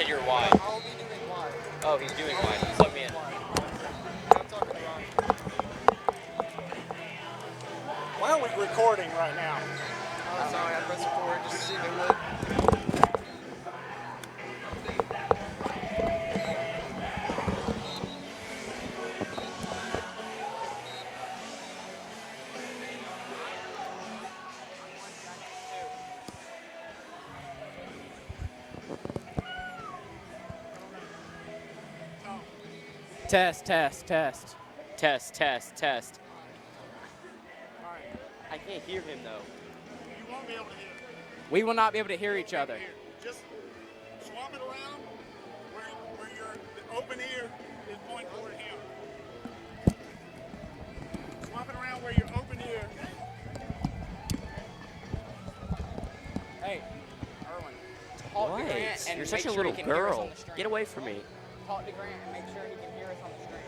said you were wide. I'll be doing wide. Oh, he's doing wide. Plug me in. Why aren't we recording right now? Oh, sorry, I pressed record just to see if it would. Test, test, test. Test, test, test. All right. I can't hear him, though. You won't be able to hear. We will not be able to hear each other. Just swap it around where your open ear is pointing toward him. Swap it around where your open ear. Hey, Erwin. Talk to Grant and You're make such a sure little he can hear us girl. on the stream. Get away from me. Talk to Grant and make sure he can hear us on the stream.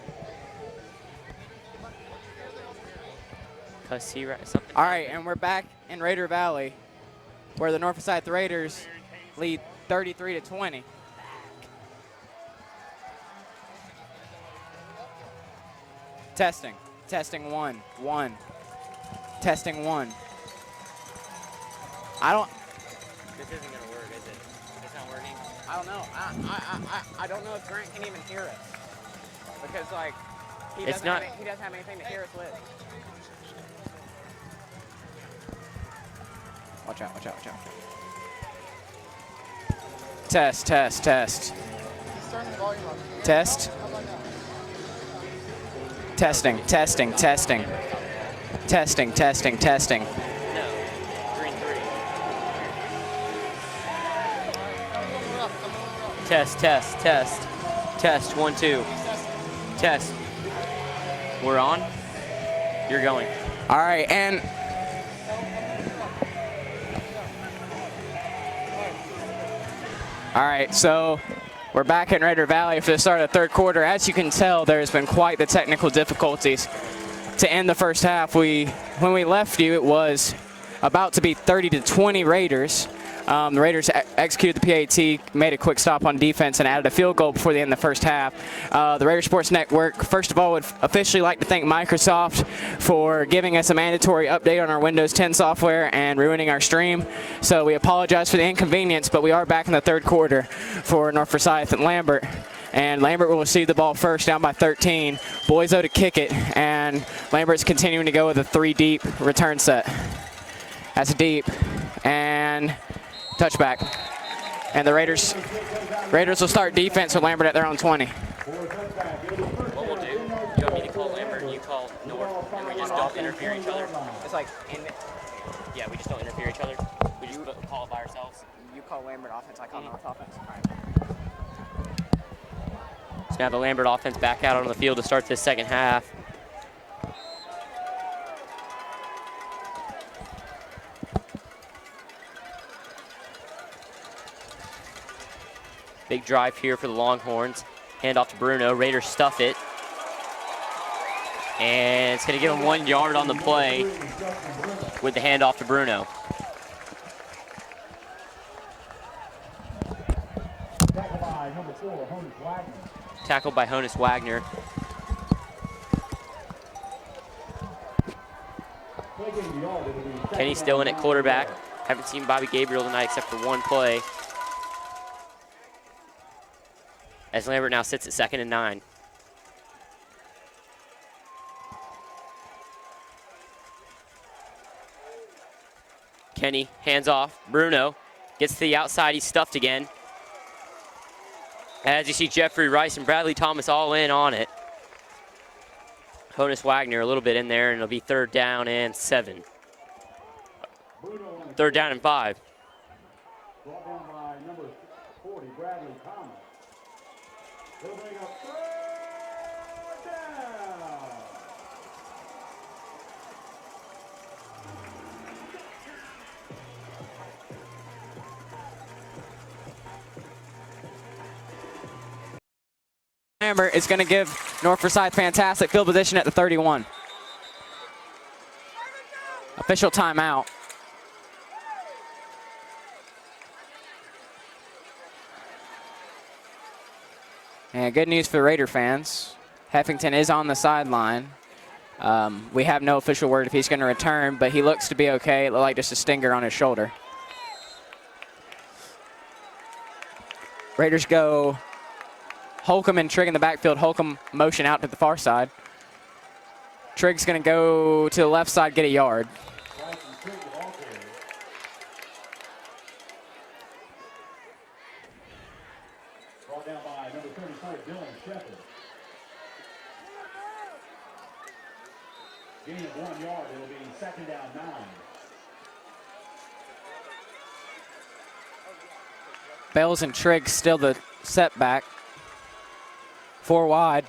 Cause he something. All right, and we're back in Raider Valley, where the North Forsyth Raiders lead 33-20. Testing, testing one. Testing one. I don't. This isn't gonna work, is it? It's not working. I don't know. I don't know if Grant can even hear us because like he doesn't have anything to hear us with. Watch out, watch out, watch out. Test, test, test. Just turn the volume up. Test. How about now? Testing, testing, testing. Testing, testing, testing. No. Green 3. Test, test, test. Test, 1, 2. Test. We're on. You're going. All right, and all right, so we're back in Raider Valley for the start of the third quarter. As you can tell, there's been quite the technical difficulties to end the first half. When we left you, it was about to be 30-20 Raiders. The Raiders executed the PAT, made a quick stop on defense, and added a field goal before the end of the first half. The Raider Sports Network, first of all, would officially like to thank Microsoft for giving us a mandatory update on our Windows 10 software and ruining our stream. So we apologize for the inconvenience, but we are back in the third quarter for North Forsyth and Lambert. And Lambert will receive the ball first, down by 13. Boiso to kick it, and Lambert's continuing to go with a 3-deep return set. That's deep, and touchback. And the Raiders will start defense with Lambert at their own 20. What we'll do, you want me to call Lambert and you call North, and we just don't interfere each other? It's like, Yeah, we just don't interfere each other. We just call it by ourselves. you call Lambert offense, I call North offense. All right. So now the Lambert offense back out on the field to start this second half. Big drive here for the Longhorns. Hand off to Bruno. Raiders stuff it. And it's going to give him 1 yard on the play with the handoff to Bruno. Tackled by Honus Wagner. Kenny still in at quarterback. Haven't seen Bobby Gabriel tonight except for one play. As Lambert now sits at 2nd and 9. Kenny, hands off. Bruno gets to the outside. He's stuffed again. As you see Jeffrey Rice and Bradley Thomas all in on it. Honus Wagner a little bit in there, and it'll be 3rd down and 7. 3rd down and 5. Brought down by number 40, Bradley Thomas. He'll bring up 3rd down. Lambert is going to give North Forsyth fantastic field position at the 31. Official timeout. And good news for Raider fans. Heffington is on the sideline. We have no official word if he's going to return, but he looks to be okay. It looked like just a stinger on his shoulder. Raiders go Holcomb and Trigg in the backfield. Holcomb motion out to the far side. Trigg's going to go to the left side, get a yard. Brought down by number 34, Dylan Shepard. Gain of 1 yard. It'll be second down 9. Bales and Trigg still the setback. 4 wide.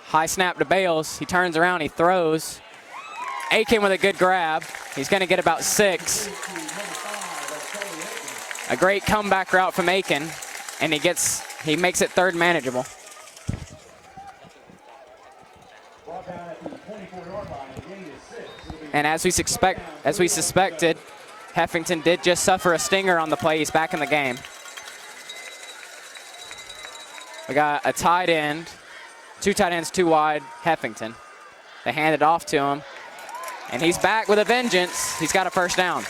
High snap to Bales. He turns around, he throws. Aiken with a good grab. He's going to get about 6. A great comeback route from Aiken, and he makes it third manageable. And as we suspected, Heffington did just suffer a stinger on the play. He's back in the game. We got a tight end, 2 tight ends, 2 wide, Heffington. They hand it off to him, and he's back with a vengeance. He's got a first down.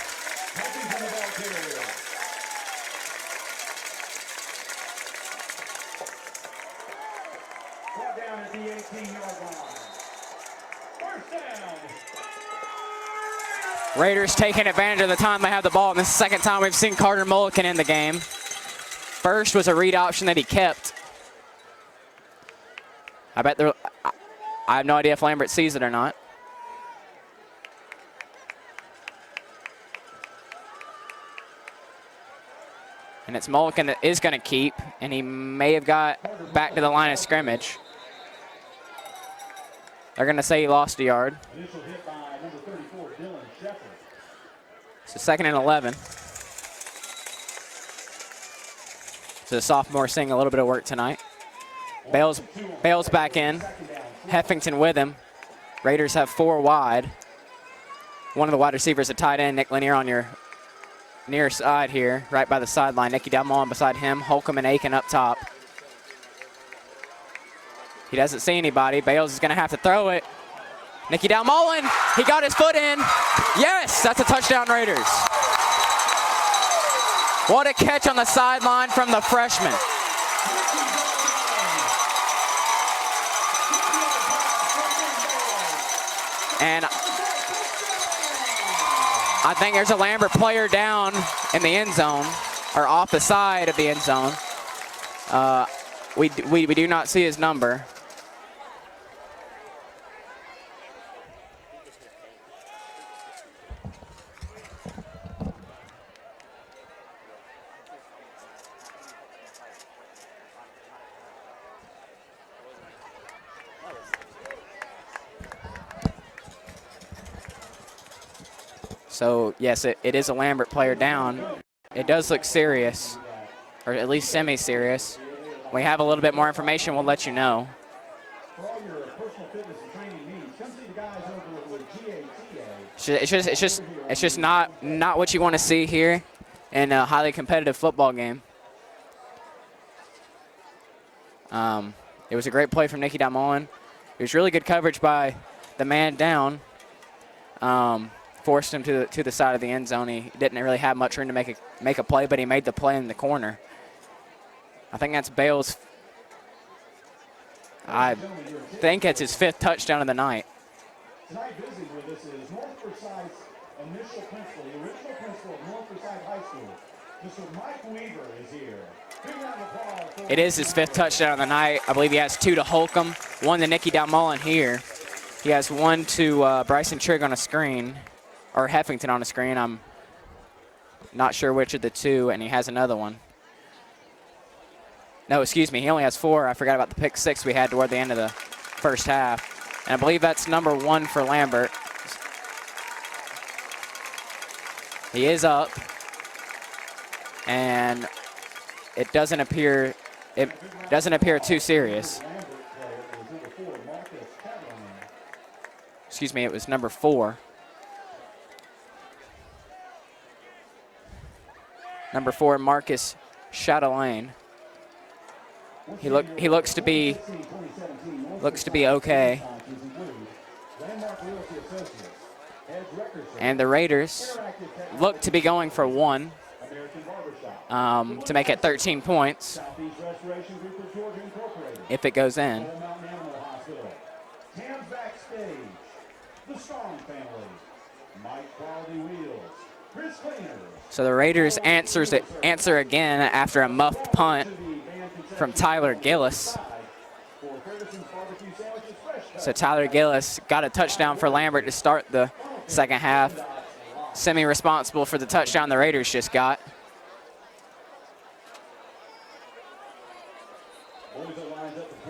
Down at the 18-yard line. First down. Raiders taking advantage of the time they have the ball, and this is the second time we've seen Carter Mulliken in the game. First was a read option that he kept. I have no idea if Lambert sees it or not. And it's Mulliken that is going to keep, and he may have got back to the line of scrimmage. They're going to say he lost a yard. Initial hit by number 34, Dylan Shepard. So 2nd and 11. So the sophomore seeing a little bit of work tonight. Bales back in. Heffington with him. Raiders have 4 wide. One of the wide receivers, a tight end, Nick Lanier on your near side here, right by the sideline. Nicky Dalmon beside him. Holcomb and Aiken up top. He doesn't see anybody. Bales is going to have to throw it. Nicky Dalmolin, he got his foot in. Yes, that's a touchdown, Raiders. What a catch on the sideline from the freshman. And I think there's a Lambert player down in the end zone, or off the side of the end zone. We do not see his number. So, yes, it is a Lambert player down. It does look serious, or at least semi-serious. When we have a little bit more information, we'll let you know. For all your personal fitness and training needs, come see the guys over with GATA. It's just not what you want to see here in a highly competitive football game. It was a great play from Nicky Dalmon. It was really good coverage by the man down. Forced him to the side of the end zone. He didn't really have much room to make a play, but he made the play in the corner. I think that's Bales. I think it's his 5th touchdown of the night. Tonight visiting with us is North Forsyth's initial principal, the original principal of North Forsyth High School. Mr. Mike Weaver is here. Big round of applause for It is his 5th touchdown of the night. I believe he has 2 to Holcomb, 1 to Nicky Dalmolin here. He has 1 to Bryson Trigg on a screen, or Heffington on a screen. I'm not sure which of the 2, and he has another one. No, excuse me, he only has 4. I forgot about the pick 6 we had toward the end of the first half. And I believe that's number 1 for Lambert. He is up. And it doesn't appear too serious. Excuse me, it was number 4. Number 4, Marcus Chatelaine. He looks to be okay. And the Raiders look to be going for one to make it 13 points if it goes in. So the Raiders answer again after a muffed punt from Tyler Gillis. So Tyler Gillis got a touchdown for Lambert to start the second half. Semi-responsible for the touchdown the Raiders just got.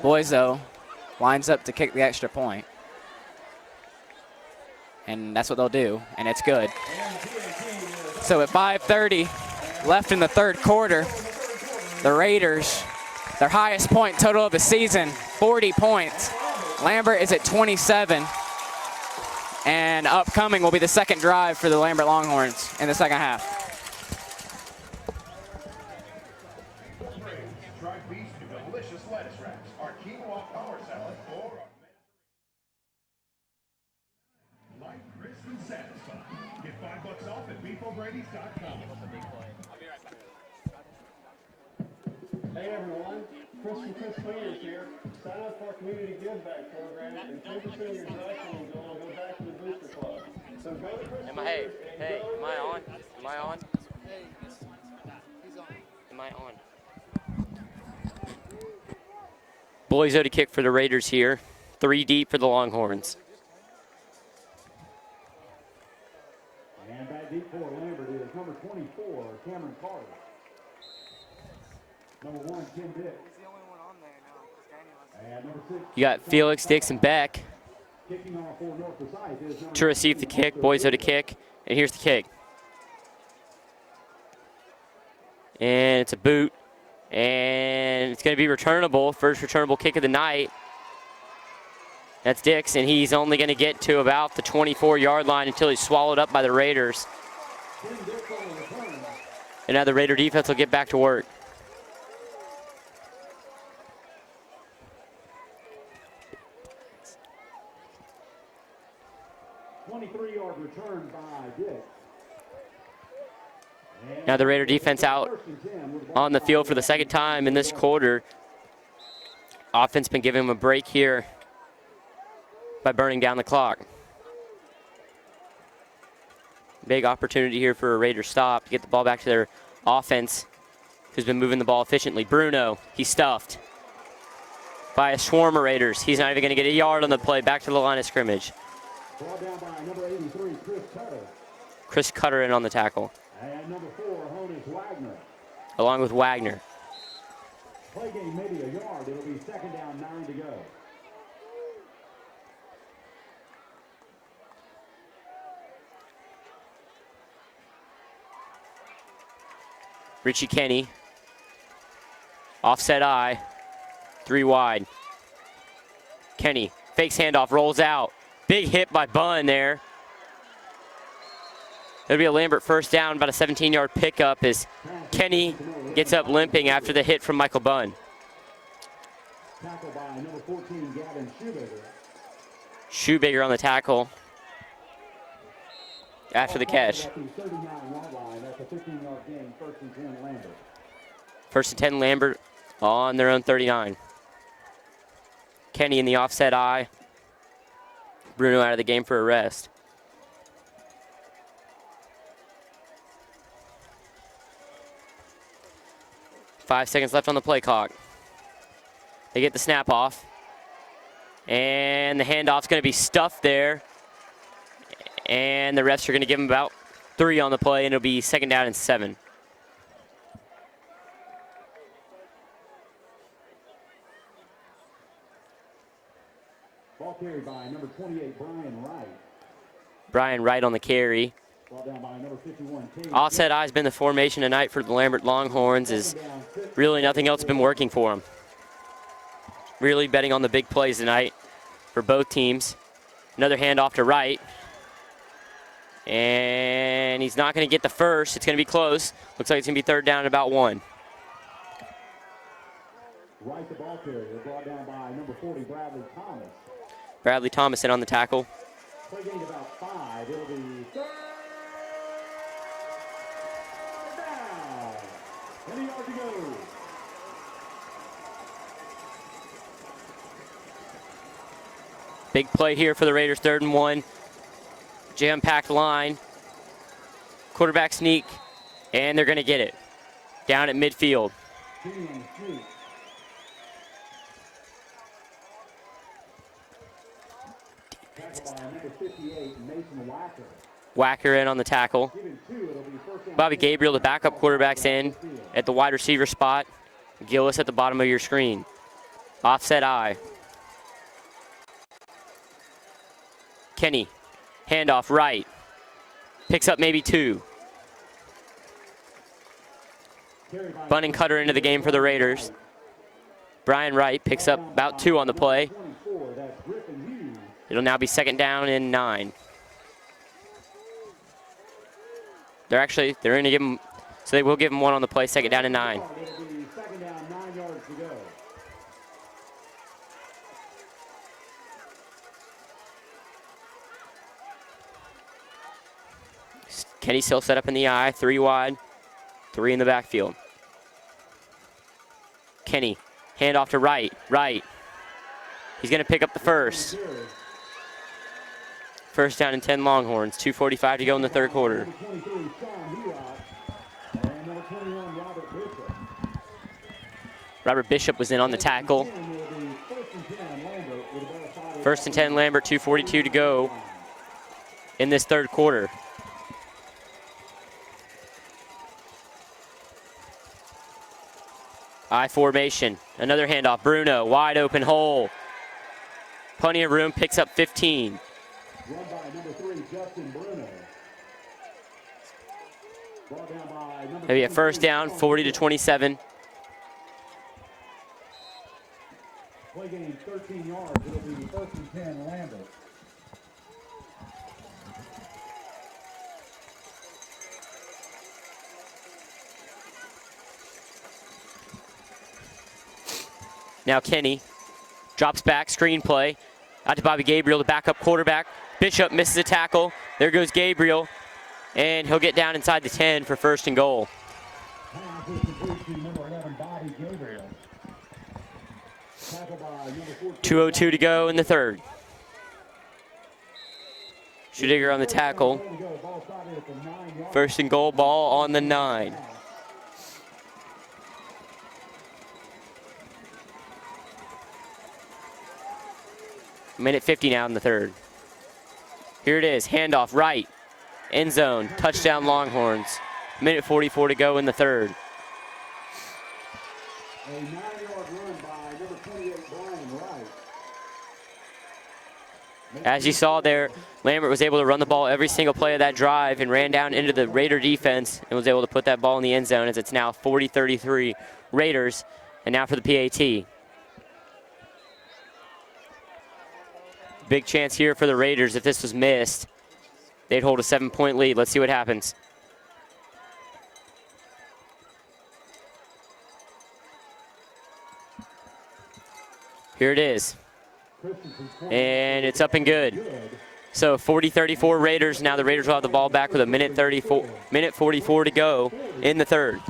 Boiso lines up to kick the extra point. And that's what they'll do, and it's good. So at 5:30 left in the third quarter, the Raiders, their highest point total of the season, 40 points. Lambert is at 27. And upcoming will be the second drive for the Lambert Longhorns in the second half. Dried beef and delicious lettuce wraps. Our quinoa power salad or light, crisp, and satisfying. Get $5 off at beefobrady's.com. Hey everyone, Chris from Chris Cleaners here. Sign up for our community give back program and 10% of your donation will go back to the Booster Club. So go to Chris Cleaners. Hey, am I on? Am I on? Hey, he's on. Am I on? Boiso to kick for the Raiders here. 3 deep for the Longhorns. And back deep for Lambert is number 24, Cameron Carter. Number 1, Tim Dick. He's the only one on there now. 'Cause Daniel has And number 6. You got Felix, Dixon, Beck Kicking off for North Forsyth is number to receive the kick. Boiso to kick. And here's the kick. And it's a boot. And it's going to be returnable. First returnable kick of the night. That's Dix, and he's only going to get to about the 24-yard line until he's swallowed up by the Raiders. And now the Raider defense will get back to work. 23-yard return by Dick. Now the Raider defense out on the field for the second time in this quarter. Offense been giving them a break here by burning down the clock. Big opportunity here for a Raider stop to get the ball back to their offense, who's been moving the ball efficiently. Bruno, he's stuffed by a swarm of Raiders. He's not even going to get a yard on the play. Back to the line of scrimmage. Brought down by number 83, Chris Cutter. Chris Cutter in on the tackle, And number 4, Honus Wagner. along with Wagner. Play game maybe a yard. It'll be second down, 9 to go. Richie Kenny, offset eye, 3 wide. Kenny fakes handoff, rolls out. Big hit by Bunn there. It'll be a Lambert first down, about a 17-yard pickup as Kenny gets up limping after the hit from Michael Bunn. Tackle by number 14, Gavin Shoebaker. Shoebaker on the tackle after the catch. At the 39-yard line, that's a 15-yard gain, first and 10 Lambert. First and 10 Lambert on their own 39. Kenny in the offset eye. Bruno out of the game for a rest. Five seconds left on the play clock. They get the snap off. And the handoff's going to be stuffed there. And the refs are going to give them about 3 on the play, and it'll be second down and 7. Ball carried by number 28, Brian Wright. Brian Wright on the carry. Ball down by number 51, Cade. Offset eye has been the formation tonight for the Lambert Longhorns, as really nothing else has been working for them. Really betting on the big plays tonight for both teams. Another handoff to Wright. And he's not going to get the first. It's going to be close. Looks like it's going to be third down and about 1. Wright, the ball carrier, brought down by number 40, Bradley Thomas. Bradley Thomas in on the tackle. Play gained about 5. It'll be third down. 20 yards to go. Big play here for the Raiders, 3rd and 1. Jam-packed line. Quarterback sneak, and they're going to get it. Down at midfield. Whacker in on the tackle. Bobby Gabriel, the backup quarterback's in at the wide receiver spot. Gillis at the bottom of your screen. Offset eye. Kenny, handoff right. Picks up maybe 2. Bunning Cutter into the game for the Raiders. Brian Wright picks up about 2 on the play. It'll now be 2nd down and 9. They're going to give him, so they will give him 1 on the play, 2nd down and 9. Second down, 9 yards to go. Kenny still set up in the eye, 3 wide, 3 in the backfield. Kenny, handoff to Wright. Wright. He's going to pick up the first. 1st down and 10 Longhorns. 2:45 to go in the 3rd quarter. Robert Bishop was in on the tackle. 1st and 10 Lambert, 2:42 to go in this 3rd quarter. I formation. Another handoff. Bruno, wide open hole. Plenty of room, picks up 15. Run by number 3, Justin Bruno. Brought down by number Maybe a 1st down, 40 to 27. Play gain 13 yards. It'll be 1st and 10 Lambert. Now Kenny drops back, screen play. Out to Bobby Gabriel, the backup quarterback. Bishop misses a tackle. There goes Gabriel. And he'll get down inside the 10 for 1st and goal. 2:02 to go in the 3rd. Schudiger on the tackle. 1st and goal, ball on the 9. Minute 50 now in the 3rd. Here it is, handoff right, end zone, touchdown Longhorns. Minute 44 to go in the 3rd. A 9-yard run by number 28, Brian Wright. As you saw there, Lambert was able to run the ball every single play of that drive and ran down into the Raider defense and was able to put that ball in the end zone as it's now 40-33 Raiders. And now for the PAT. Big chance here for the Raiders. If this was missed, they'd hold a 7-point lead. Let's see what happens. Here it is. And it's up and good. So 40-34 Raiders. Now the Raiders will have the ball back with a minute 44 to go in the 3rd.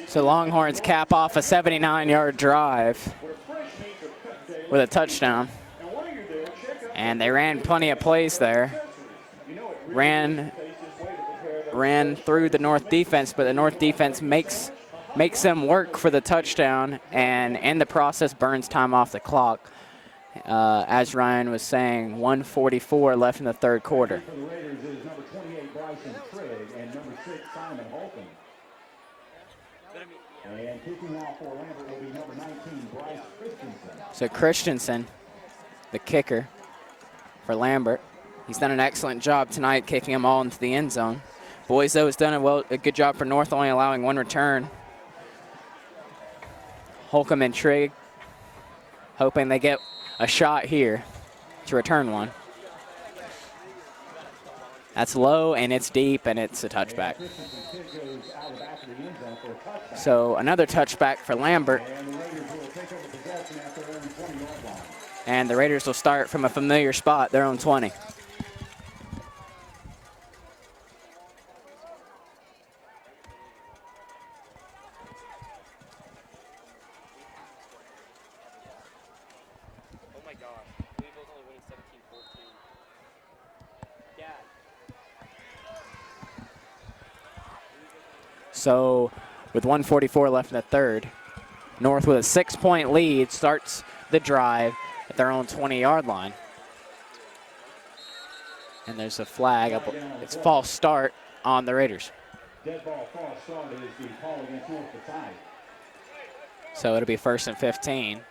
So Longhorns cap off a 79-yard drive with a touchdown. And they ran plenty of plays there. Ran through the North defense, but the North defense makes them work for the touchdown, and in the process burns time off the clock. As Ryan was saying, 1:44 left in the 3rd quarter. For the Raiders is number 28, Bryson Trigg, and number 6, Simon Holton. And kicking off for Lambert will be number 19, Bryce Christensen. So Christensen, the kicker for Lambert. He's done an excellent job tonight kicking them all into the end zone. Boys, though, has done a good job for North, only allowing 1 return. Holcomb and Trigg hoping they get a shot here to return one. That's low, and it's deep, and it's a touchback. So another touchback for Lambert. And the Raiders will start from a familiar spot, their own 20. So with 1:44 left in the third, North with a 6-point lead starts the drive at their own 20-yard line. And there's a flag. It's false start on the Raiders. Dead ball false start is the call against North for tie. So it'll be 1st and 15.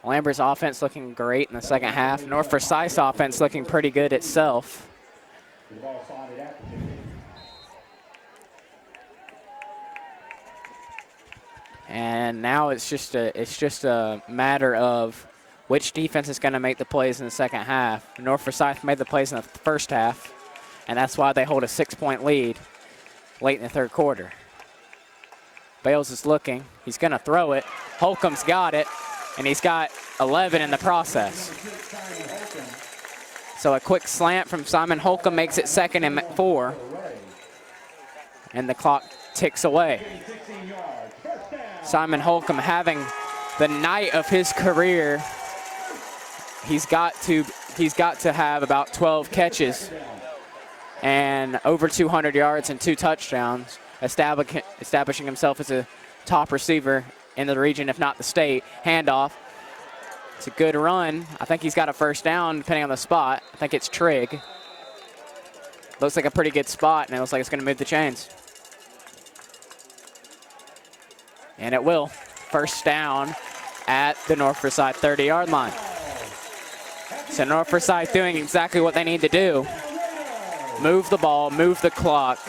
Lambert's offense looking great in the second half. North Forsyth's offense looking pretty good itself. The ball slotted at the 50. And now it's just a matter of which defense is going to make the plays in the second half. North Forsyth made the plays in the first half, and that's why they hold a 6-point lead late in the third quarter. Bales is looking. He's going to throw it. Holcomb's got it, and he's got 11 in the process. So a quick slant from Simon Holcomb makes it 2nd and 4, and the clock ticks away. Simon Holcomb having the night of his career. He's got to have about 12 catches and over 200 yards and 2 touchdowns, establishing himself as a top receiver in the region, if not the state. Handoff. It's a good run. I think he's got a first down, depending on the spot. I think it's Trigg. Looks like a pretty good spot, and it looks like it's going to move the chains. And it will. First down at the North Forsyth 30-yard line. So North Forsyth doing exactly what they need to do. Move the ball, move the clock,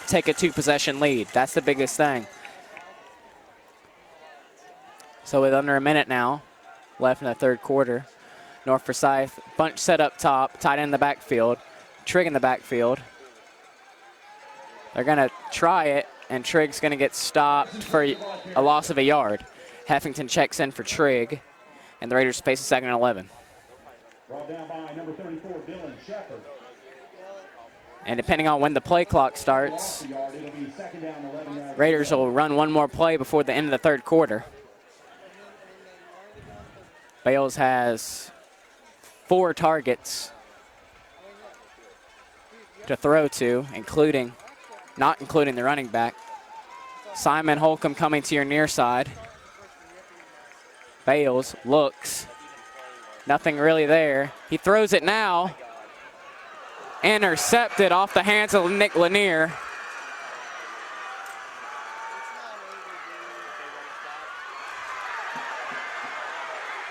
take a 2-possession lead. That's the biggest thing. So with under a minute now left in the third quarter, North Forsyth bunch set up top, tight end in the backfield, Trigg in the backfield. They're going to try it, and Trigg's going to get stopped for a loss of a yard. Heffington checks in for Trigg, and the Raiders face a 2nd and 11. Brought down by number 34, Dylan Shepard. And depending on when the play clock starts, Raiders will run one more play before the end of the third quarter. Bales has 4 targets to throw to, not including the running back. Simon Holcomb coming to your near side. Bales looks. Nothing really there. He throws it now. Intercepted off the hands of Nick Lanier.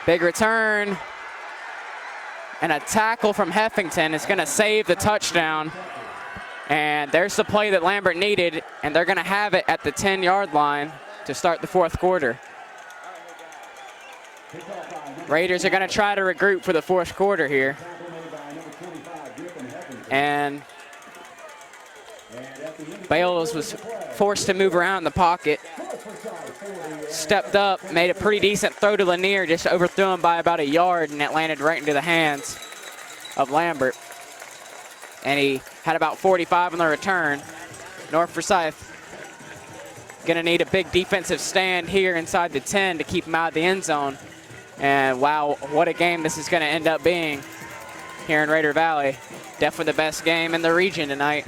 Big return. And a tackle from Heffington is going to save the touchdown. And there's the play that Lambert needed, and they're going to have it at the 10-yard line to start the fourth quarter. Raiders are going to try to regroup for the fourth quarter here. And Bales was forced to move around in the pocket. Stepped up, made a pretty decent throw to Lanier, just overthrew him by about a yard, and it landed right into the hands of Lambert. And he had about 45 on the return. North Forsyth gonna need a big defensive stand here inside the 10 to keep him out of the end zone. And wow, what a game this is gonna end up being here in Raider Valley. Definitely the best game in the region tonight.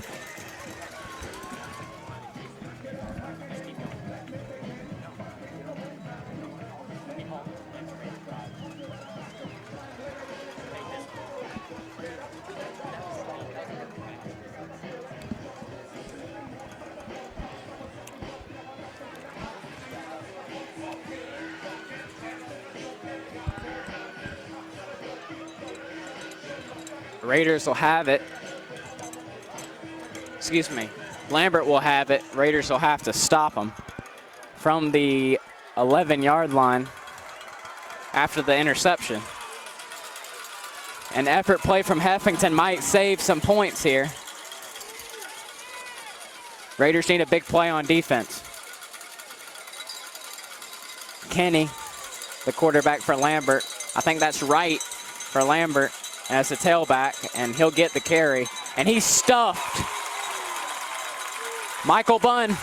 Raiders will have it. Excuse me. Lambert will have it. Raiders will have to stop them. from the 11-yard line after the interception. An effort play from Heffington might save some points here. Raiders need a big play on defense. Kenny, the quarterback for Lambert. I think that's right for Lambert as a tailback, and he'll get the carry. And he's stuffed. Michael Bunn.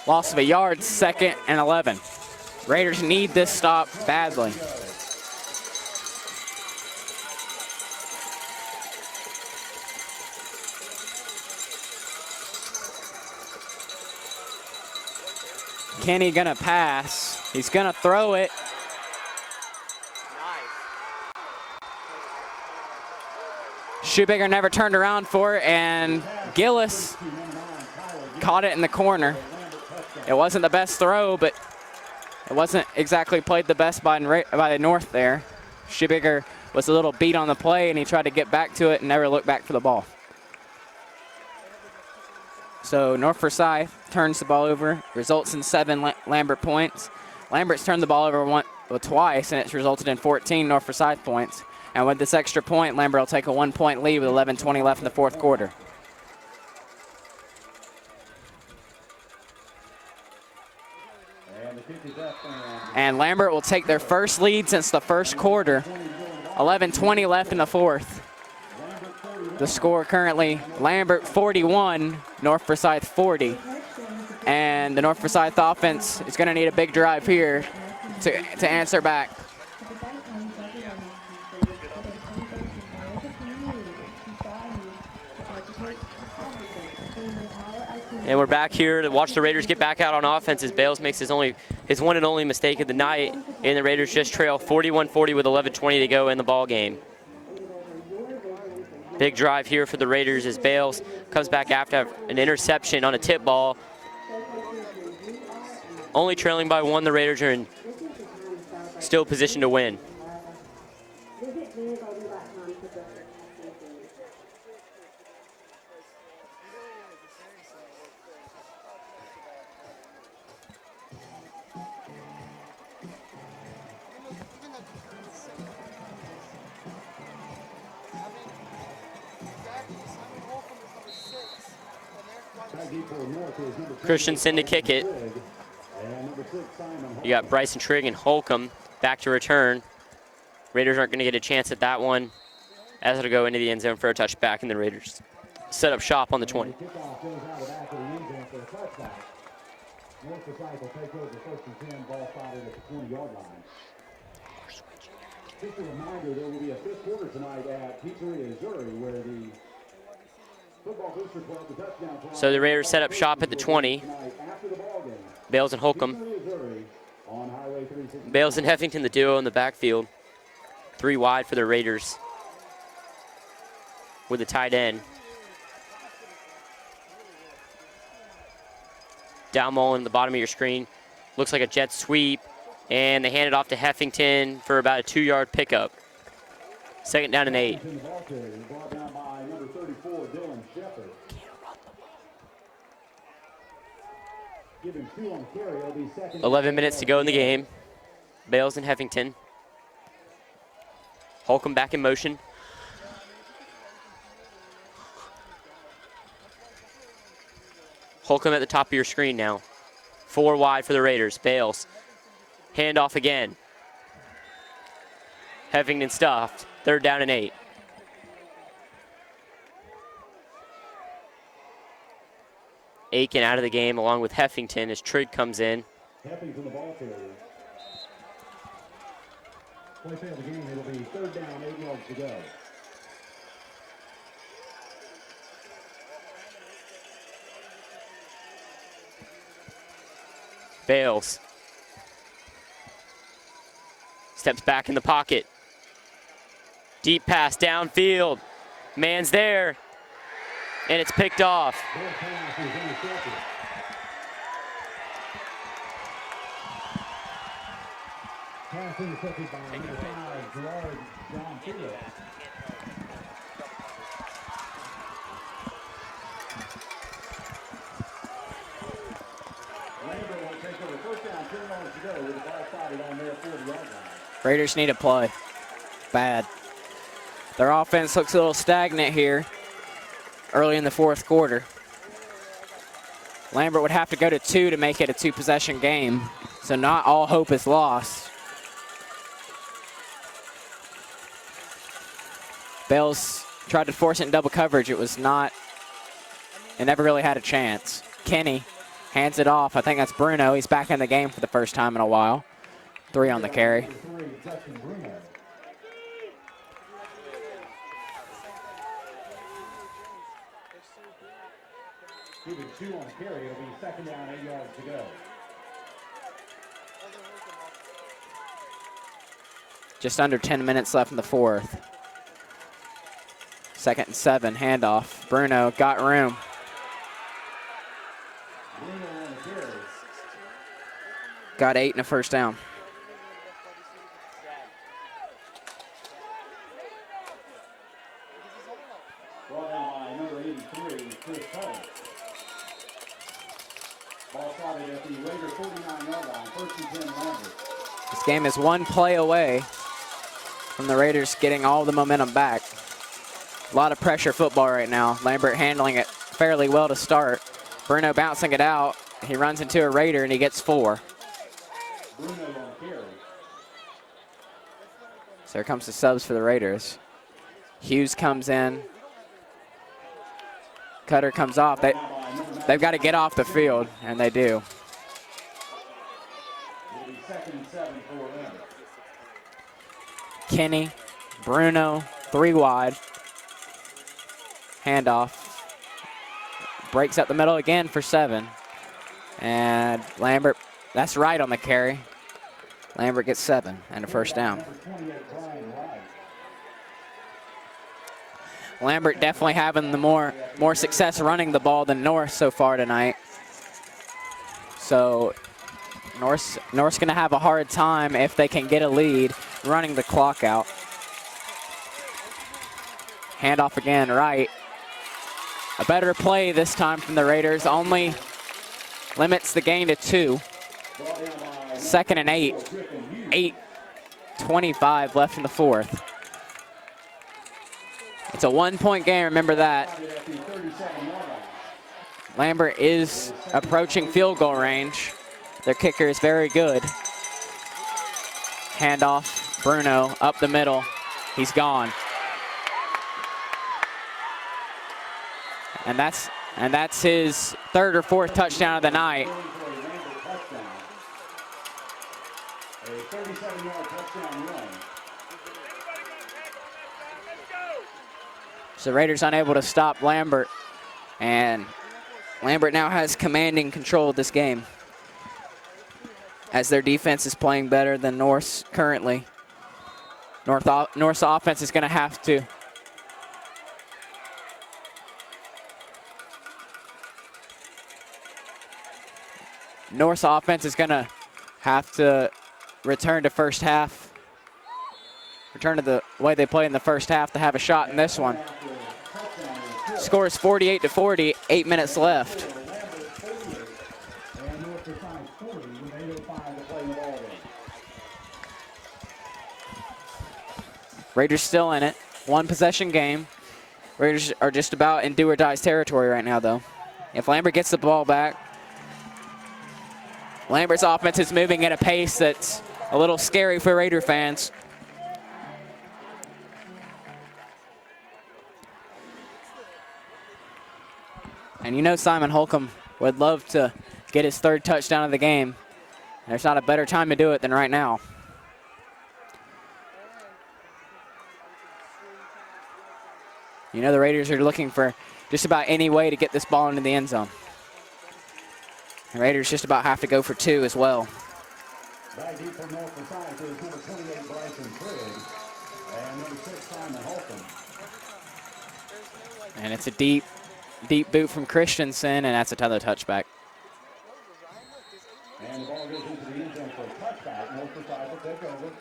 Loss of a yard, 2nd and 11. Raiders need this stop badly. Kenny gonna pass. He's gonna throw it. Shoebaker never turned around for it, and Gillis caught it in the corner. It wasn't the best throw, but it wasn't exactly played the best by the North there. Shoebaker was a little beat on the play, and he tried to get back to it and never looked back for the ball. So North Forsyth turns the ball over, results in 7 Lambert points. Lambert's turned the ball over twice, and it's resulted in 14 North Forsyth points. And with this extra point, Lambert will take a 1-point lead with 11:20 left in the 4th quarter. And Lambert will take their first lead since the 1st quarter. 11:20 left in the 4th. The score currently, Lambert 41, North Forsyth 40. And the North Forsyth offense is going to need a big drive here to answer back. And we're back here to watch the Raiders get back out on offense as Bales makes his one and only mistake of the night, and the Raiders just trail 41-40 with 11:20 to go in the ball game. Big drive here for the Raiders as Bales comes back after an interception on a tip ball. Only trailing by 1, the Raiders are still positioned to win. Christensen to kick it. You got Bryson Trigg and Holcomb back to return. Raiders aren't going to get a chance at that one as it'll go into the end zone for a touchback, and the Raiders set up shop on the 20. Just a reminder, there will be a 5th quarter tonight at Pizzeria Missouri where the Football Booster Club, the touchdown club. So the Raiders set up shop at the 20. Bales and Holcomb. Bales and Heffington, the duo in the backfield. 3 wide for the Raiders with a tight end. Down ball in the bottom of your screen. Looks like a jet sweep. And they hand it off to Heffington for about a 2-yard pickup. 2nd down and 8. 11 minutes to go in the game. Bales and Heffington. Holcomb back in motion. Holcomb at the top of your screen now. 4 wide for the Raiders. Bales. Handoff again. Heffington stuffed. 3rd down and 8. Aiken out of the game along with Heffington as Trigg comes in. Heffington the ball carrier. Play of the game, it'll be 3rd down, 8 yards to go. Bales. Steps back in the pocket. Deep pass downfield. Man's there. And it's picked off. Pass intercepted by number 5, Gerard John Felix. Lambert will take over first down, 10 yards to go with the ball spotted on their 40-yard line. Raiders need a play. Bad. Their offense looks a little stagnant here early in the fourth quarter. Lambert would have to go to 2 to make it a 2-possession game, so not all hope is lost. Bales tried to force it in double coverage. It never really had a chance. Kenny hands it off. I think that's Bruno. He's back in the game for the first time in a while. 3 on the carry. Keeping 2 on the carry. It'll be second down, 8 yards to go. Just under 10 minutes left in the fourth. 2nd and 7, handoff. Bruno got room. Bruno on the carry. Got 8 and a first down. Brought down by number 83, Chris Hull. Ball spotted at the Raider 49-yard line, 1st and 10 Lambert. This game is 1 play away from the Raiders getting all the momentum back. A lot of pressure football right now. Lambert handling it fairly well to start. Bruno bouncing it out. He runs into a Raider and he gets 4. Bruno on the carry. So here comes the subs for the Raiders. Hughes comes in. Cutter comes off. They've got to get off the field, and they do. It'll be 2nd and 7 for Lambert. Kenny, Bruno, 3 wide. Handoff. Breaks up the middle again for 7. And Lambert, that's right on the carry. Lambert gets 7 and a first down. Number 28, Brian Wright. Lambert definitely having the more success running the ball than North so far tonight. So North's going to have a hard time if they can get a lead running the clock out. Handoff again, right. A better play this time from the Raiders. Only limits the gain to 2. 2nd and 8. 8:25 left in the fourth. It's a 1-point game, remember that. Lambert is approaching field goal range. Their kicker is very good. Handoff, Bruno up the middle. He's gone. And that's his 3rd or 4th touchdown of the night. A 37-yard touchdown run. So the Raiders unable to stop Lambert. And Lambert now has commanding control of this game, as their defense is playing better than North's currently. North's offense is going to have to return to first half. Return to the way they play in the first half to have a shot in this one. Score is 48-40, 8 minutes left. Raiders still in it. 1-possession game. Raiders are just about in do-or-die territory right now, though. If Lambert gets the ball back, Lambert's offense is moving at a pace that's a little scary for Raider fans. And you know Simon Holcomb would love to get his 3rd touchdown of the game. There's not a better time to do it than right now. You know the Raiders are looking for just about any way to get this ball into the end zone. The Raiders just about have to go for 2 as well. Back deep from North Forsyth is number 28, Bryson Trigg, and number 6, Simon Holcomb. And it's a deep boot from Christensen, and that's another touchback. And the ball goes into the end zone for a touchback. North Forsyth will take over.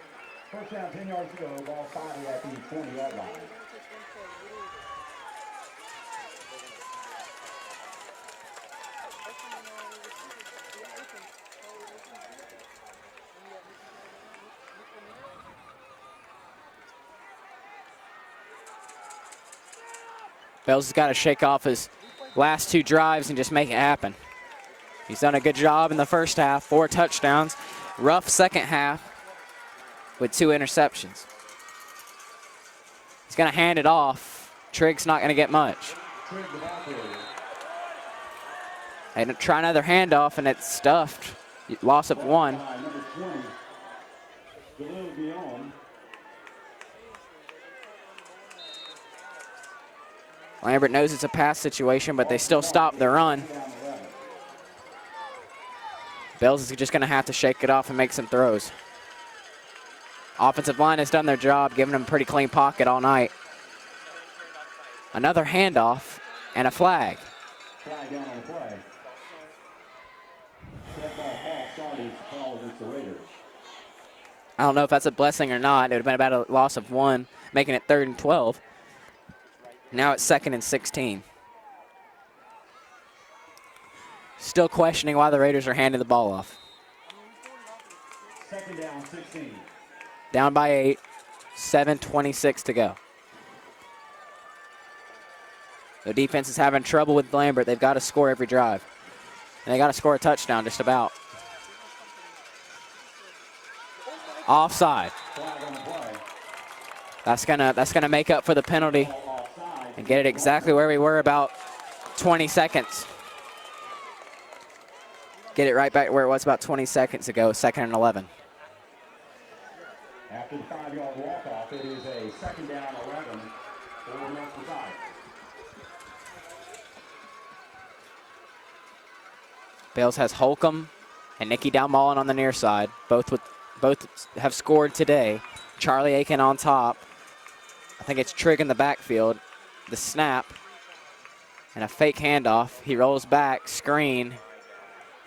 First down, 10 yards to go. Ball spotted at the 20-yard line. Bells has got to shake off his last 2 drives and just make it happen. He's done a good job in the first half, 4 touchdowns. Rough second half with 2 interceptions. He's going to hand it off. Trigg's not going to get much. They try another handoff, and it's stuffed. Loss of 1. Lambert knows it's a pass situation, but they still stop the run. Bells is just going to have to shake it off and make some throws. Offensive line has done their job, giving them a pretty clean pocket all night. Another handoff and a flag. Flag down on the play. That ball off, starting to call against the Raiders. I don't know if that's a blessing or not. It would have been about a loss of 1, making it 3rd and 12. Now it's 2nd and 16. Still questioning why the Raiders are handing the ball off. 2nd down, 16. Down by 8, 7:26 to go. The defense is having trouble with Lambert. They've got to score every drive. And they got to score a touchdown just about. Offside. That's gonna make up for the penalty and get it exactly where we were about 20 seconds. Get it right back where it was about 20 seconds ago, 2nd and 11. After the 5-yard walk-off, it is a 2nd down, 11 for North Forsyth. Bales has Holcomb and Nicky Dalmallin on the near side. Both have scored today. Charlie Aiken on top. I think it's Trigg in the backfield. The snap and a fake handoff. He rolls back, screen.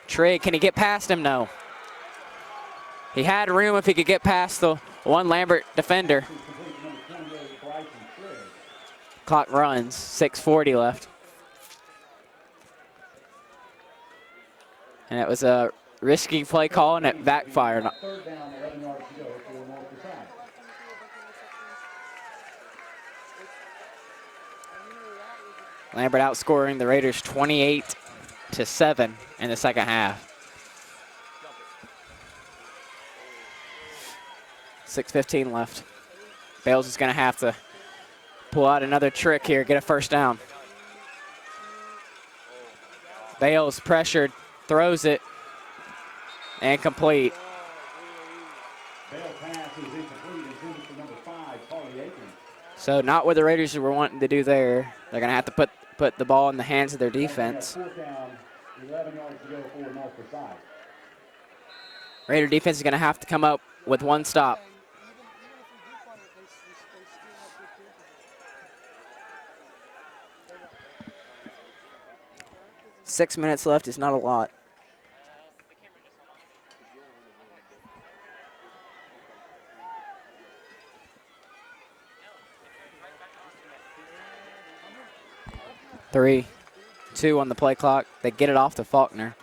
Trigg, can he get past him? No. He had room if he could get past the one Lambert defender. Clock runs, 6:40 left. And it was a risky play call, and it backfired. 3rd down, 11 yards to go for North Forsyth. Lambert outscoring the Raiders 28-7 in the second half. 6:15 left. Bales is going to have to pull out another trick here, get a first down. Bales pressured, throws it, and complete. Bale pass is incomplete. Intended for number 5, Charlie Aiken. So not what the Raiders were wanting to do there. They're going to have to put the ball in the hands of their defense. 4th down, 11 yards to go for North Forsyth. Raider defense is going to have to come up with one stop. Six minutes left is not a lot. Three, 2 on the play clock. They get it off to Faulkner.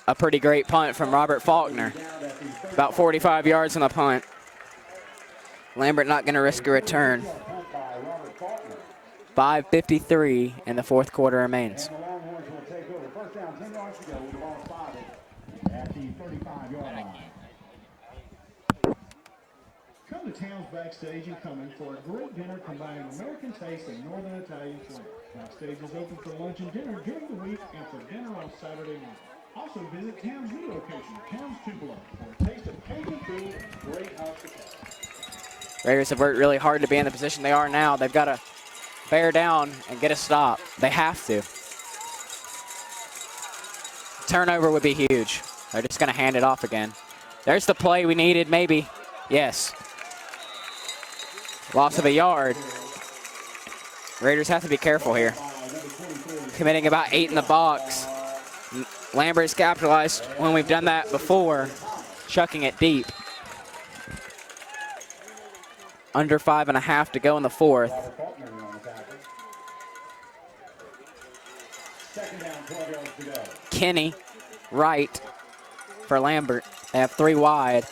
A pretty great punt from Robert Faulkner. About 45 yards on the punt. Lambert not going to risk a return. 5:53 in the fourth quarter remains. And the Longhorns will take over. First down, 10 yards to go with the ball spotted at the 35-yard line. Come to Towns Backstage and come in for a great dinner combining American taste and Northern Italian flavor. Backstage is open for lunch and dinner during the week and for dinner on Saturday night. Also visit Towns' new location, Towns Tupelo, for a taste of Cajun food and great hospitality. Raiders have worked really hard to be in the position they are now. They've got to bear down and get a stop. They have to. Turnover would be huge. They're just going to hand it off again. There's the play we needed, maybe. Yes. Loss of a yard. Raiders have to be careful here. committing about 8 in the box. Lambert's capitalized when we've done that before, chucking it deep. Under 5.5 to go in the fourth. Second down, 12 yards to go. Kenny, right for Lambert. They have 3 wide.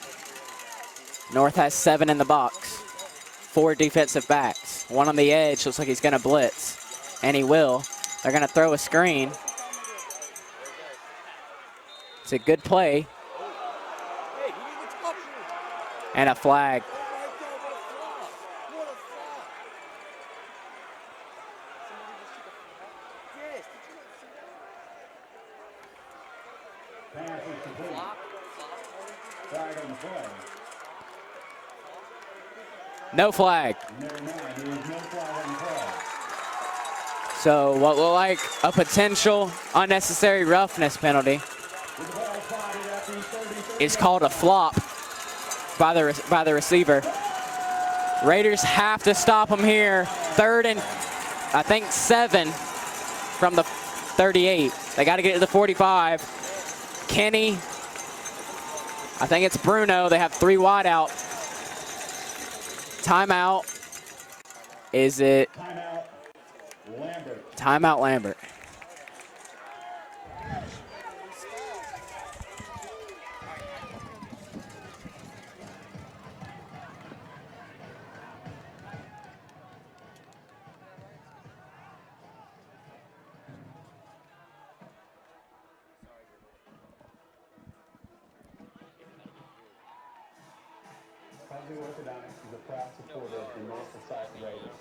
North has 7 in the box. 4 defensive backs. 1 on the edge, looks like he's gonna blitz. And he will. They're gonna throw a screen. It's a good play. And a flag. Pass is complete. Flag on the play. No flag. Never mind, there is no flag on the play. So what looked like a potential unnecessary roughness penalty With the ball spotted at the 30. is called a flop by the receiver. Raiders have to stop him here. 3rd and, I think, 7 from the 38. They got to get to the 45. Kenny, I think it's Bruno. They have 3 wide out. Timeout. Is it? Timeout, Lambert. Timeout Lambert. Positive Orthodontics is a proud supporter of the North Forsyth Raiders.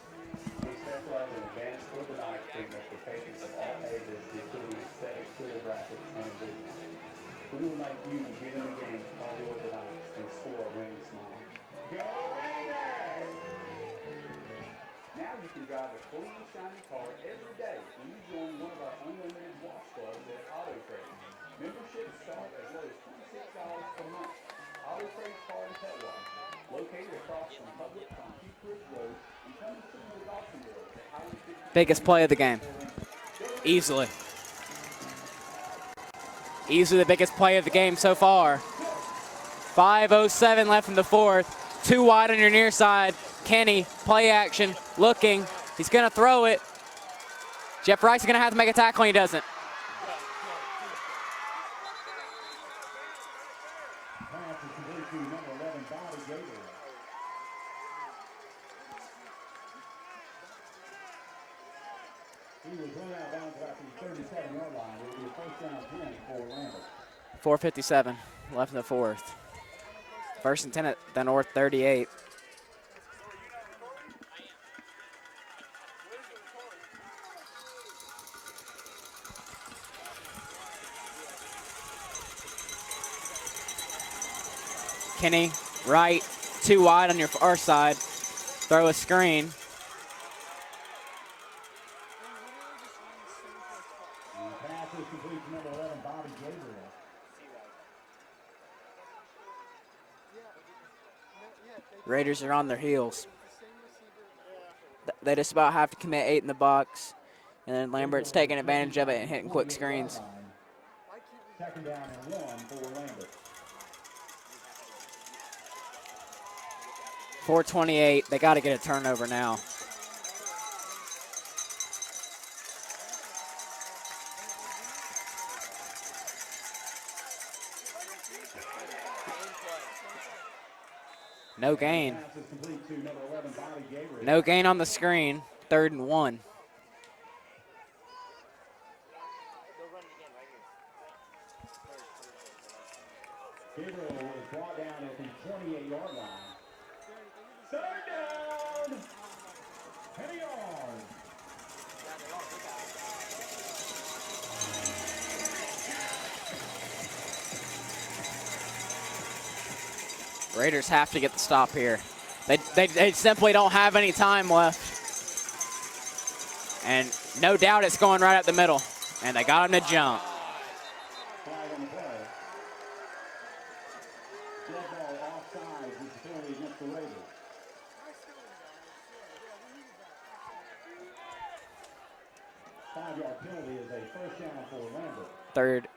We specialize in advanced orthodontic treatment for patients of all ages, including aesthetic, clear brackets, and vision. We would like you to get in the game with Positive Orthodontics and score a winning smile. Go Raiders! Now you can drive a clean, shiny car every day when you join one of our unlimited wash clubs at Auto Trade. Memberships start as low as $26 per month. Auto Trade Car and Pet Wash, located across from Publix on Peak Ridge Road, and coming soon to Dawson Road at Highway 50. Biggest play of the game. Easily. Easily the biggest play of the game so far. 5:07 left in the fourth. 2 wide on your near side. Kenny, play action, looking. He's going to throw it. Jeff Rice is going to have to make a tackle, and he doesn't. Pass is complete to number 11, Bobby Gator. He was run out of bounds about the 37-yard line. It will be a first down 10 for Lambert. 4:57 left in the fourth. First and 10 at the North 38. Kenny, right, 2 wide on your far side. Throw a screen. The pass is complete to number 11, Bobby Gabriel. Raiders are on their heels. They just about have to commit 8 in the box. And then Lambert's taking advantage of it and hitting quick screens. Second down and 1 for Lambert. 4:28. They got to get a turnover now. No gain. Pass is complete to number 11, Bobby Gabriel. No gain on the screen. 3rd and 1. Gabriel was brought down at the 28-yard line. Third down. 10 yards. Raiders have to get the stop here. They simply don't have any time left. And no doubt it's going right up the middle. And they got him to jump. Flag on the play. Dead ball offside is the penalty against the Raiders. 5-yard penalty is a first down for Lambert.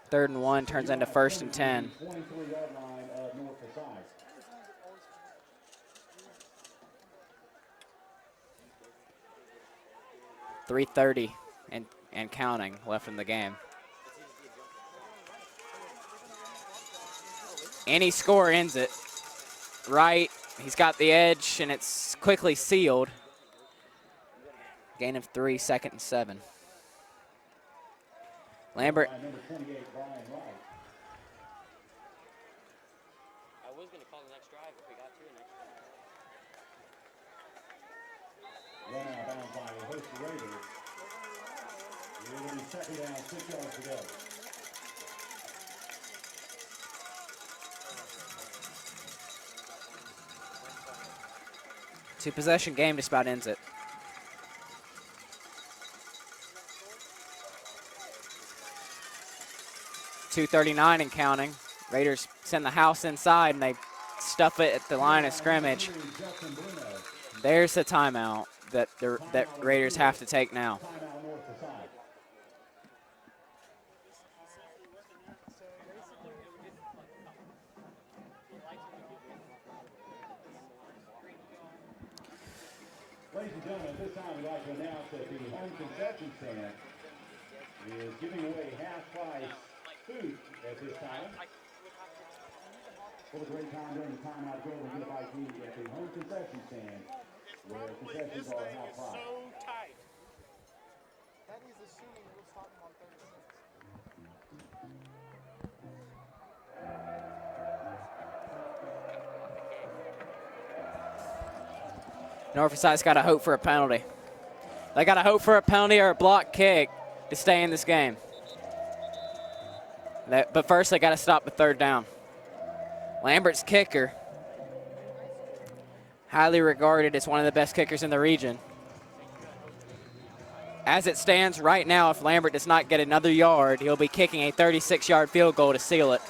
Third and 1 turns into 1st and 10. 23-yard line of North Forsyth. .330 and counting left in the game. Any score ends it. Right, he's got the edge, and it's quickly sealed. Gain of 3, 2nd and 7. Lambert. Number 28, Brian Wright. I was going to call the next drive if we got to the next drive. Run out of bounds by the host Raiders. It will be 2nd down, 6 yards to go. Two-possession game just about ends it. .239 and counting. Raiders send the house inside, and they stuff it at the line of scrimmage. There's the timeout that Raiders have to take now. Ladies and gentlemen, at this time we'd like to announce that the home concession stand is giving away half-price food at this time. What a great time during the timeout go and get a bite to eat at the home concession stand, where concessions are half-price. So tight. That is assuming we'll stop him on 36. North Forsyth's got to hope for a penalty. They got to hope for a penalty or a block kick to stay in this game. But first, they got to stop the 3rd down. Lambert's kicker, highly regarded as one of the best kickers in the region. As it stands right now, if Lambert does not get another yard, he'll be kicking a 36-yard field goal to seal it.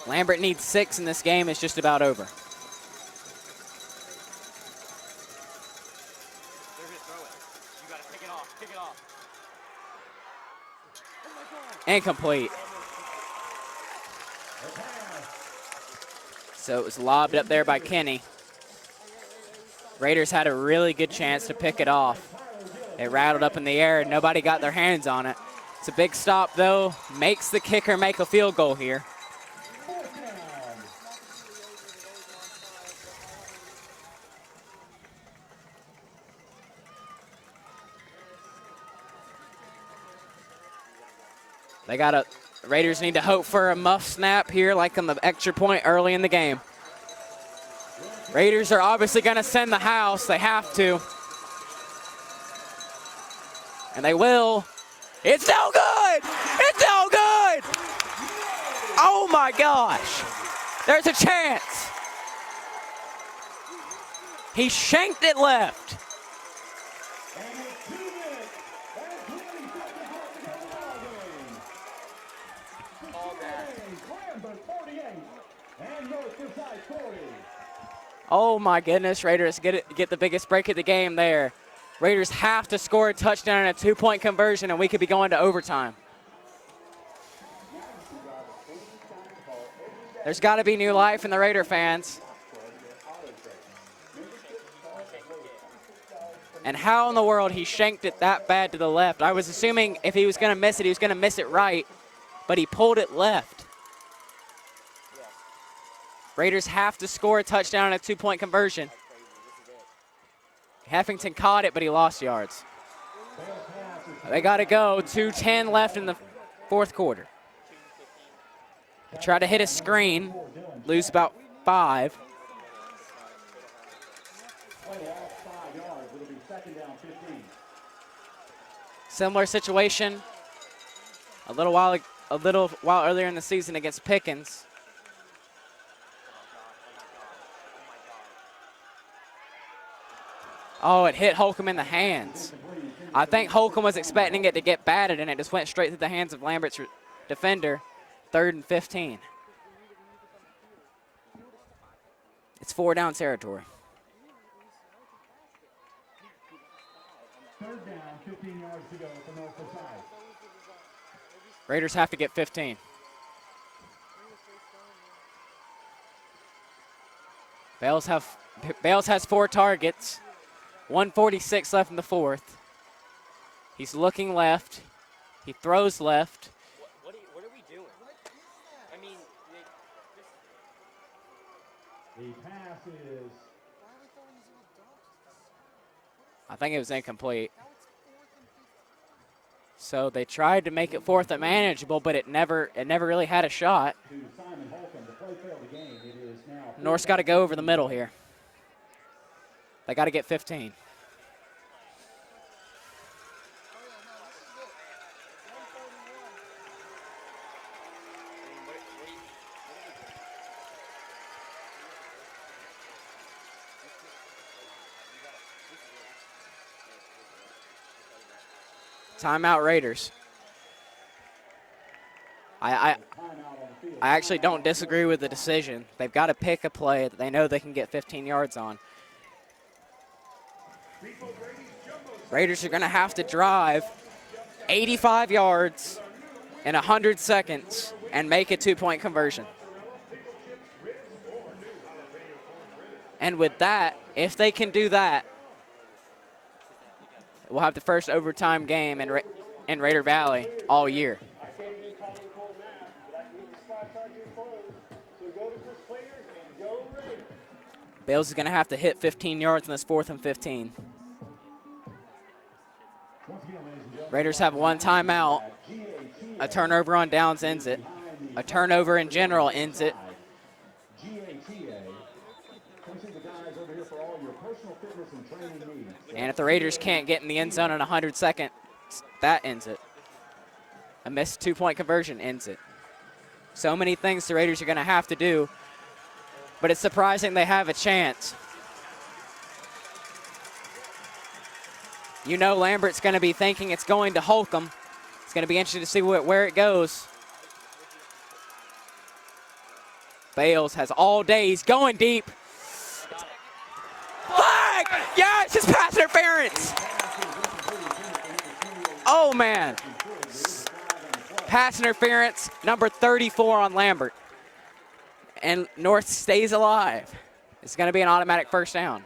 Lambert needs 6, and this game is just about over. They're going to throw it. You got to pick it off. Pick it off. Incomplete. So it was lobbed up there by Kenny. Raiders had a really good chance to pick it off. It rattled up in the air, and nobody got their hands on it. It's a big stop, though. Makes the kicker make a field goal here. Raiders need to hope for a muff snap here, like on the extra point early in the game. Raiders are obviously going to send the house. They have to. And they will. It's no good! It's no good! Oh my gosh! There's a chance. He shanked it left. Oh my goodness, Raiders get the biggest break of the game there. Raiders have to score a touchdown and a 2-point conversion, and we could be going to overtime. There's got to be new life in the Raider fans. And how in the world he shanked it that bad to the left? I was assuming if he was going to miss it, he was going to miss it right, but he pulled it left. Raiders have to score a touchdown and a 2-point conversion. Heffington caught it, but he lost yards. They got to go. 2:10 left in the 4th quarter. They try to hit a screen, lose about 5. Similar situation a little while earlier in the season against Pickens. Oh, it hit Holcomb in the hands. I think Holcomb was expecting it to get batted, and it just went straight through the hands of Lambert's defender. 3rd and 15. It's 4 down territory. 3rd down, 15 yards to go for North Forsyth. Raiders have to get 15. Bales has 4 targets. 1:46 left in the 4th. He's looking left. He throws left. What are we doing? I mean, The pass is I think it was incomplete. So they tried to make it 4th and manageable, but it never really had a shot. to Simon Holcomb. The play failed the game. It is now North's got to go over the middle here. They got to get 15. Timeout Raiders. I actually don't disagree with the decision. They've got to pick a play that they know they can get 15 yards on. Raiders are going to have to drive 85 yards in 100 seconds and make a 2-point conversion. And with that, if they can do that, we'll have the first overtime game in Raider Valley all year. Bales is going to have to hit 15 yards in this 4th and 15. Raiders have 1 timeout. A turnover on downs ends it. A turnover in general ends it. And if the Raiders can't get in the end zone in 100 seconds, that ends it. A missed 2-point conversion ends it. So many things the Raiders are going to have to do, but it's surprising they have a chance. You know Lambert's going to be thinking it's going to Holcomb. It's going to be interesting to see where it goes. Bales has all day. He's going deep. Flag! Yes, it's pass interference. Oh, man. Pass interference, number 34 on Lambert. And North stays alive. It's going to be an automatic first down.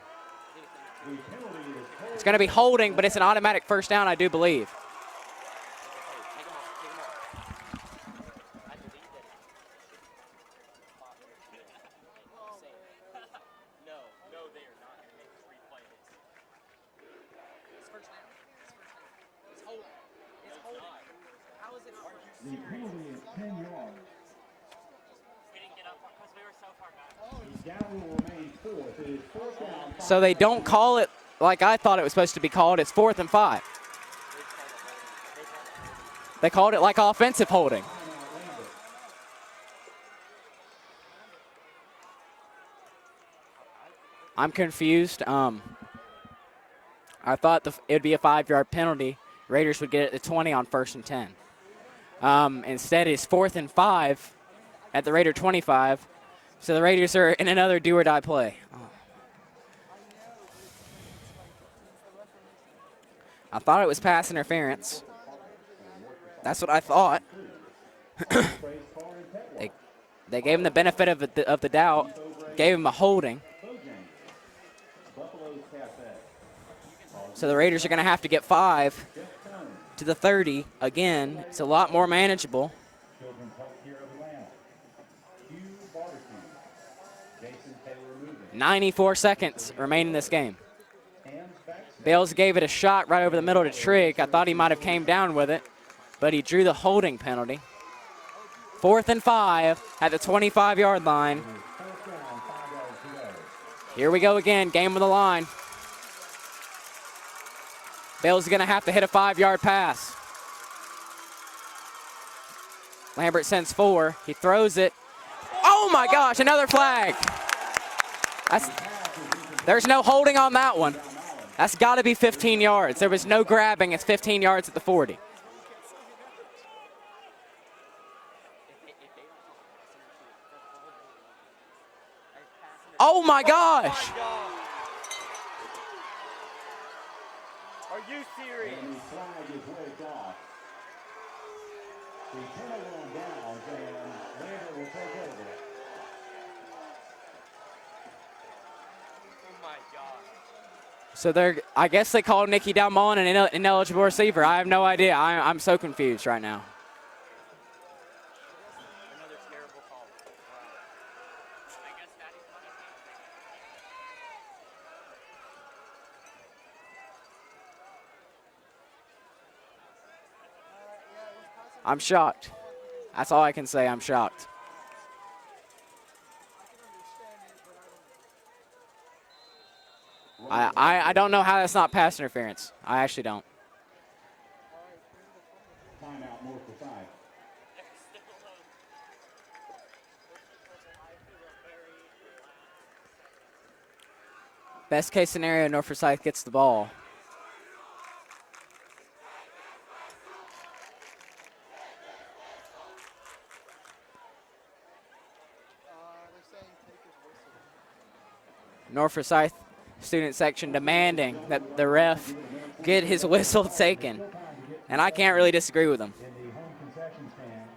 It's going to be holding, but it's an automatic first down, I do believe. The penalty is 10 yards. The down will remain 4th. It is 4th down. So they don't call it like I thought it was supposed to be called. It's 4th and 5. They called it like offensive holding. I'm confused. I thought it would be a 5-yard penalty. Raiders would get it to 20 on 1st and 10. Instead, it's 4th and 5 at the Raider 25. So the Raiders are in another do-or-die play. I thought it was pass interference. That's what I thought. They gave him the benefit of the doubt, gave him a holding. So the Raiders are going to have to get 5 to the 30 again. It's a lot more manageable. 94 seconds remain in this game. Bales gave it a shot right over the middle to Trigg. I thought he might have came down with it, but he drew the holding penalty. 4th and 5 at the 25-yard line. Here we go again, game on the line. Bales is going to have to hit a 5-yard pass. Lambert sends 4. He throws it. Oh my gosh, another flag. There's no holding on that one. That's got to be 15 yards. There was no grabbing. It's 15 yards at the 40. my gosh. Are you serious? And the flag is waved off. The 10-1 downs, and Lambert will take over. Oh my God. So I guess they called Nikki Dalmon an ineligible receiver. I have no idea. I'm so confused right now. Another terrible call. I guess I'm shocked. That's all I can say. I'm shocked. I don't know how that's not pass interference. I actually don't. Timeout, North Forsyth. Best case scenario, North Forsyth gets the ball. They're saying take his whistle. North Forsyth student section demanding that the ref get his whistle taken. And I can't really disagree with them. In the home concession stand,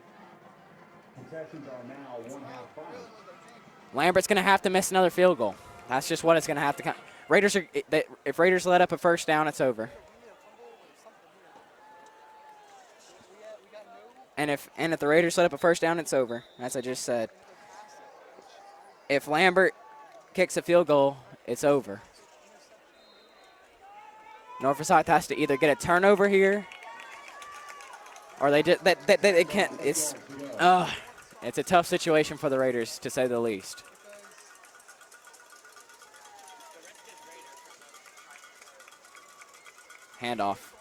concessions are now 1/2 price. Lambert's going to have to miss another field goal. That's just what it's going to have to come. If Raiders let up a first down, it's over. And if the Raiders let up a first down, it's over, as I just said. If Lambert kicks a field goal, it's over. North Forsyth has to either get a turnover here, or they can't. It's a tough situation for the Raiders, to say the least. Handoff.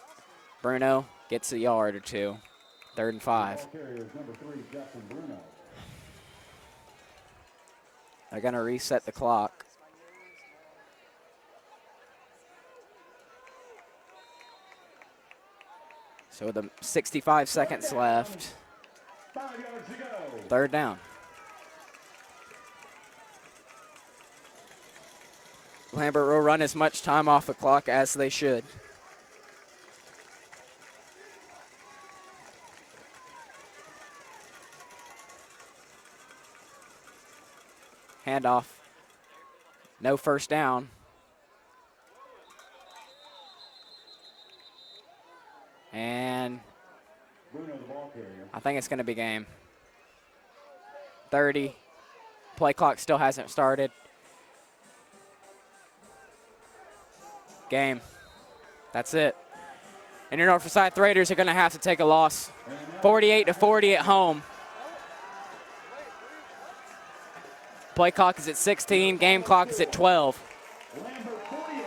Bruno gets a yard or two. 3rd and 5. Ball carrier is number 3, Justin Bruno. They're going to reset the clock. So with 65 seconds left, 5 yards to go. 3rd down. Lambert will run as much time off the clock as they should. Handoff. No first down. And Bruno, the ball carrier. I think it's going to be game. 30. Play clock still hasn't started. Game. That's it. And your North Forsyth Raiders are going to have to take a loss. 48-40 at home. Play clock is at 16. Game clock is at 12. Lambert 48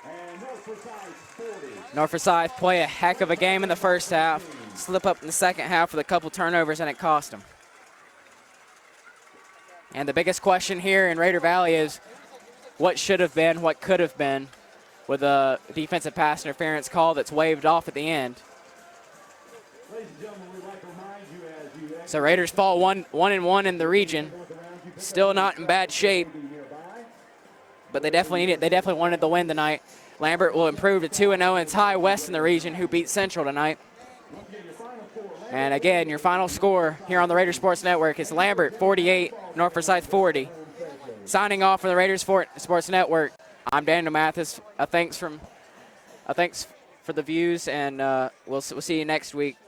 and North Forsyth 40. North Forsyth play a heck of a game in the first half. Slip up in the second half with a couple turnovers, and it cost them. And the biggest question here in Raider Valley is what should have been, what could have been, with a defensive pass interference call that's waved off at the end. Ladies and gentlemen, we'd like to remind you as you So Raiders fall 1-1 in the region. Still not in bad shape, but they definitely need it. They definitely wanted the win tonight. Lambert will improve to 2-0 and tie West in the region, who beat Central tonight. And again, your final score here on the Raiders Sports Network is Lambert 48, North Forsyth 40. Signing off from the Raiders Sports Network, I'm Daniel Mathis. Thanks for the views, and we'll see you next week.